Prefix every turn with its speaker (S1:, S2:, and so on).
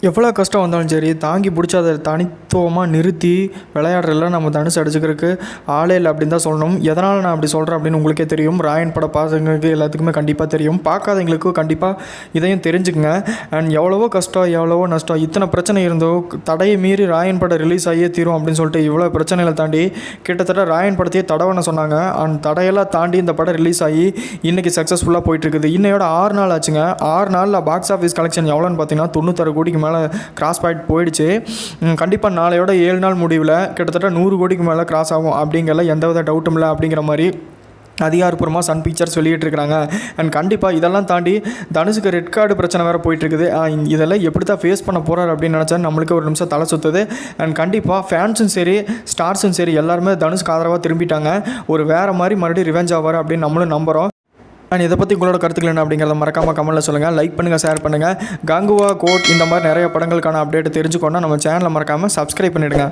S1: எவ்வளோ கஷ்டம் வந்தாலும் சரி தாங்கி பிடிச்சி அதை தனித்துவமாக நிறுத்தி விளையாடுறதுல நம்ம தனுஷ் அடிச்சுக்கிறதுக்கு ஆளே இல்லை அப்படின்னு தான் சொல்லணும். எதனால் நான் அப்படி சொல்கிறேன் அப்படின்னு உங்களுக்கே தெரியும். ராயன் பட பார்த்தவங்களுக்கு எல்லாத்துக்குமே கண்டிப்பாக தெரியும். பார்க்காதவங்களுக்கும் கண்டிப்பாக இதையும் தெரிஞ்சுக்குங்க. அண்ட் எவ்வளவோ கஷ்டம் எவ்வளவோ நஷ்டம் இத்தனை பிரச்சனை இருந்தோ தடையை மீறி ராயன் படம் ரிலீஸ் ஆகியே தீரும் அப்படின்னு சொல்லிட்டு இவ்வளோ பிரச்சனைகளை தாண்டி கிட்டத்தட்ட ராயன் படத்தையே தடவைன்னு சொன்னாங்க. அண்ட் தடையெல்லாம் தாண்டி இந்த படம் ரிலீஸ் ஆகி இன்றைக்கி சக்ஸஸ்ஃபுல்லாக போயிட்டுருக்குது. இன்னையோட 6 நாள் ஆச்சுங்க. 6 நாளில் பாக்ஸ் ஆஃபீஸ் கலெக்ஷன் எவ்வளோன்னு பார்த்தீங்கன்னா 96 கோடிக்கு மேலே கிராஸ் பாயிண்ட் போயிடுச்சு. கண்டிப்பாக நாளையோட 7 நாள் முடிவில் கிட்டத்தட்ட 100 கோடிக்கு மேலே கிராஸ் ஆகும் அப்படிங்கிற எந்தவித டவுட்டும் இல்லை அப்படிங்கிற மாதிரி அதிகாரப்பூர்வமாக சன் பிக்சர்ஸ் வெளியிட்டிருக்கிறாங்க. அண்ட் கண்டிப்பாக இதெல்லாம் தாண்டி தனுஷுக்கு ரெட் கார்டு பிரச்சனை வேறு போயிட்டுருக்குது. இதெல்லாம் எப்படி தான் ஃபேஸ் பண்ண போகிறார் அப்படின்னு நினச்சா நம்மளுக்கு ஒரு நிமிஷம் தலை சுற்றுது. அண்ட் கண்டிப்பாக ஃபேன்ஸும் சரி ஸ்டார்ஸும் சரி எல்லாருமே தனுஷ்க்கு ஆதரவாக திரும்பிட்டாங்க. ஒரு வேறு மாதிரி மறுபடியும் ரிவெஞ்ச் ஆவார் அப்படின்னு நம்மளும் நம்புகிறோம். அண்ட் இதை பற்றி உங்களோட கருத்துக்கள் என்ன அப்படிங்கிறத மறக்காமல் கமெண்ட்டில் சொல்லுங்கள். லைக் பண்ணுங்கள், ஷேர் பண்ணுங்கள். கங்குவா கோட் இந்த மாதிரி நிறைய படங்களுக்கான அப்டேட் தெரிஞ்சுக்கோன்னா நம்ம சேனலை மறக்காமல் சப்ஸ்கிரைப் பண்ணிவிடுங்க.